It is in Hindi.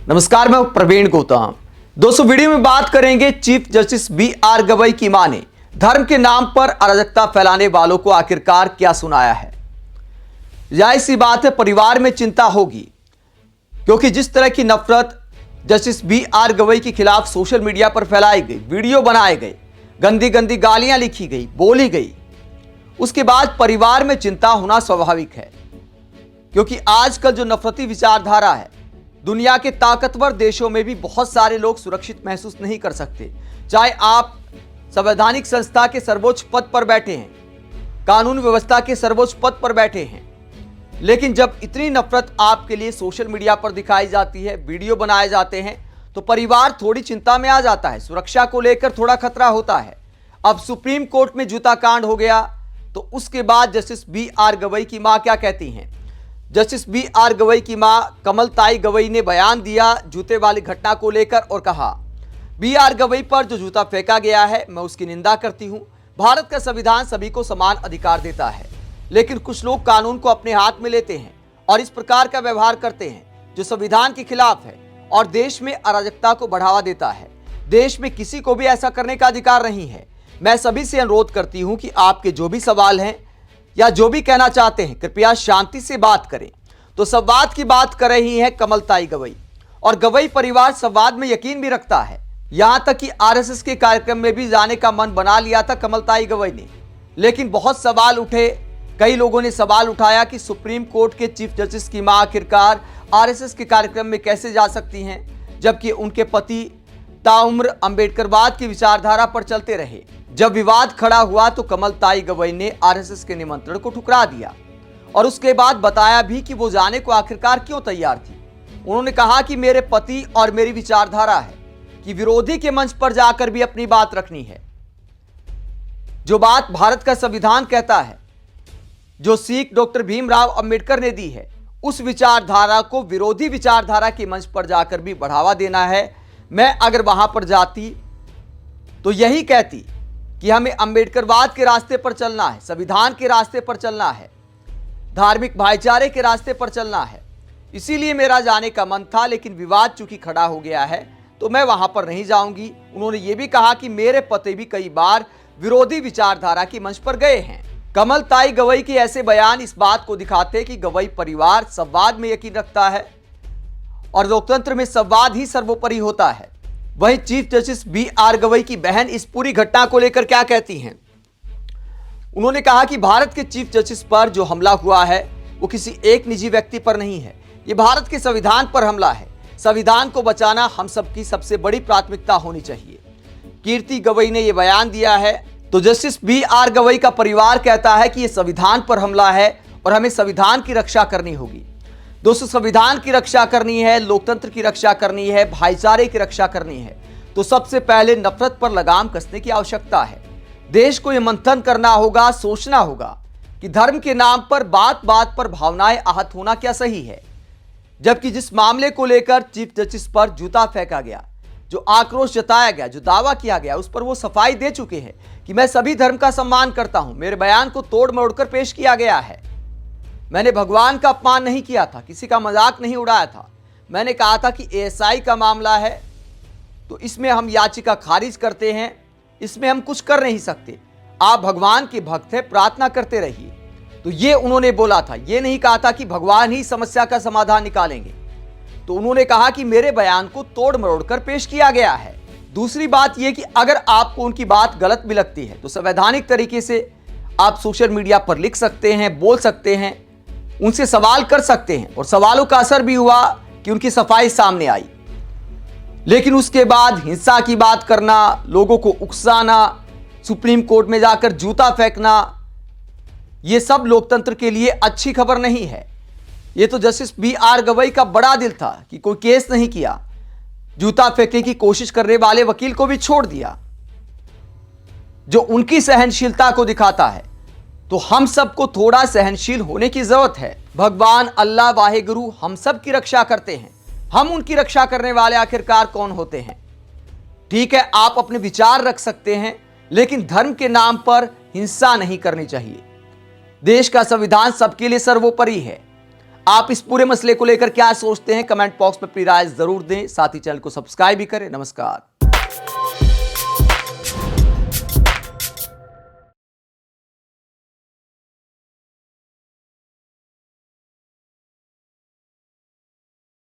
नमस्कार, मैं प्रवीण गौतम। दोस्तों, वीडियो में बात करेंगे चीफ जस्टिस बी.आर. गवई की मां ने धर्म के नाम पर अराजकता फैलाने वालों को आखिरकार क्या सुनाया है। जाहिर सी बात है, परिवार में चिंता होगी, क्योंकि जिस तरह की नफरत जस्टिस बी.आर. गवई के खिलाफ सोशल मीडिया पर फैलाई गई, वीडियो बनाए गए, गंदी गंदी गालियां लिखी गई, बोली गई, उसके बाद परिवार में चिंता होना स्वाभाविक है। क्योंकि आजकल जो नफरती विचारधारा है, दुनिया के ताकतवर देशों में भी बहुत सारे लोग सुरक्षित महसूस नहीं कर सकते। चाहे आप संवैधानिक संस्था के सर्वोच्च पद पर बैठे हैं, कानून व्यवस्था के सर्वोच्च पद पर बैठे हैं, लेकिन जब इतनी नफरत आपके लिए सोशल मीडिया पर दिखाई जाती है, वीडियो बनाए जाते हैं, तो परिवार थोड़ी चिंता में आ जाता है। सुरक्षा को लेकर थोड़ा खतरा होता है। अब सुप्रीम कोर्ट में जूता कांड हो गया, तो उसके बाद जस्टिस बी.आर. गवई की मां क्या कहती हैं। Justice B R. गवई की मां कमलताई गवई ने बयान दिया जूते वाली घटना को लेकर और कहा, बी.आर. गवई पर जो जूता फेंका गया है, मैं उसकी निंदा करती हूं। भारत का संविधान सभी को समान अधिकार देता है, लेकिन कुछ लोग कानून को अपने हाथ में लेते हैं और इस प्रकार का व्यवहार करते हैं जो संविधान के खिलाफ है और देश में अराजकता को बढ़ावा देता है। देश में किसी को भी ऐसा करने का अधिकार नहीं है। मैं सभी से अनुरोध करती हूं कि आपके जो भी सवाल हैं या जो भी कहना चाहते हैं, कृपया शांति से बात करें। तो संवाद की बात कर रही हैं कमलताई गवई, और गवई परिवार संवाद में यकीन भी रखता है। यहां तक कि आरएसएस के कार्यक्रम में भी जाने का मन बना लिया था कमलताई गवई ने, लेकिन बहुत सवाल उठे। कई लोगों ने सवाल उठाया कि सुप्रीम कोर्ट के चीफ जस्टिस की मां आखिरकार आरएसएस के कार्यक्रम में कैसे जा सकती हैं, जबकि उनके पति ताउम्र अंबेडकरवाद की विचारधारा पर चलते रहे। जब विवाद खड़ा हुआ तो कमलताई गवई ने आरएसएस के निमंत्रण को ठुकरा दिया और उसके बाद बताया भी कि वो जाने को आखिरकार क्यों तैयार थी। उन्होंने कहा कि मेरे पति और मेरी विचारधारा है कि विरोधी के मंच पर जाकर भी अपनी बात रखनी है। जो बात भारत का संविधान कहता है, जो सीख डॉक्टर भीमराव अंबेडकर ने दी है, उस विचारधारा को विरोधी विचारधारा के मंच पर जाकर भी बढ़ावा देना है। मैं अगर वहां पर जाती तो यही कहती कि हमें अंबेडकरवाद के रास्ते पर चलना है, संविधान के रास्ते पर चलना है, धार्मिक भाईचारे के रास्ते पर चलना है। इसीलिए मेरा जाने का मन था, लेकिन विवाद चूंकि खड़ा हो गया है तो मैं वहां पर नहीं जाऊंगी। उन्होंने ये भी कहा कि मेरे पति भी कई बार विरोधी विचारधारा के मंच पर गए हैं। कमलताई गवई के ऐसे बयान इस बात को दिखाते कि गवई परिवार संवाद में यकीन रखता है और लोकतंत्र में संवाद ही सर्वोपरि होता है। वहीं चीफ जस्टिस बी.आर. गवई की बहन इस पूरी घटना को लेकर क्या कहती हैं। उन्होंने कहा कि भारत के चीफ जस्टिस पर जो हमला हुआ है वो किसी एक निजी व्यक्ति पर नहीं है, ये भारत के संविधान पर हमला है। संविधान को बचाना हम सबकी सबसे बड़ी प्राथमिकता होनी चाहिए। कीर्ति गवई ने यह बयान दिया है, तो जस्टिस बी.आर. गवई का परिवार कहता है कि यह संविधान पर हमला है और हमें संविधान की रक्षा करनी होगी। दोस्तों, संविधान की रक्षा करनी है, लोकतंत्र की रक्षा करनी है, भाईचारे की रक्षा करनी है, तो सबसे पहले नफरत पर लगाम कसने की आवश्यकता है। देश को यह मंथन करना होगा, सोचना होगा कि धर्म के नाम पर बात बात पर भावनाएं आहत होना क्या सही है। जबकि जिस मामले को लेकर चीफ जस्टिस पर जूता फेंका गया, जो आक्रोश जताया गया, जो दावा किया गया, उस पर वो सफाई दे चुके हैं कि मैं सभी धर्म का सम्मान करता हूं। मेरे बयान को तोड़ मरोड़कर पेश किया गया है। मैंने भगवान का अपमान नहीं किया था, किसी का मजाक नहीं उड़ाया था। मैंने कहा था कि एएसआई का मामला है तो इसमें हम याचिका खारिज करते हैं, इसमें हम कुछ कर नहीं सकते। आप भगवान के भक्त हैं, प्रार्थना करते रहिए। तो ये उन्होंने बोला था, ये नहीं कहा था कि भगवान ही समस्या का समाधान निकालेंगे। तो उन्होंने कहा कि मेरे बयान को तोड़ मरोड़कर पेश किया गया है। दूसरी बात यह कि अगर आपको उनकी बात गलत भी लगती है तो संवैधानिक तरीके से आप सोशल मीडिया पर लिख सकते हैं, बोल सकते हैं, उनसे सवाल कर सकते हैं, और सवालों का असर भी हुआ कि उनकी सफाई सामने आई। लेकिन उसके बाद हिंसा की बात करना, लोगों को उकसाना, सुप्रीम कोर्ट में जाकर जूता फेंकना, यह सब लोकतंत्र के लिए अच्छी खबर नहीं है। यह तो जस्टिस बी.आर. गवई का बड़ा दिल था कि कोई केस नहीं किया, जूता फेंकने की कोशिश करने वाले वकील को भी छोड़ दिया, जो उनकी सहनशीलता को दिखाता है। तो हम सबको थोड़ा सहनशील होने की जरूरत है। भगवान अल्लाह वाहेगुरु हम सब की रक्षा करते हैं, हम उनकी रक्षा करने वाले आखिरकार कौन होते हैं। ठीक है, आप अपने विचार रख सकते हैं, लेकिन धर्म के नाम पर हिंसा नहीं करनी चाहिए। देश का संविधान सबके लिए सर्वोपरि है। आप इस पूरे मसले को लेकर क्या सोचते हैं, कमेंट बॉक्स में अपनी राय जरूर दें। साथ ही चैनल को सब्सक्राइब भी करें। नमस्कार।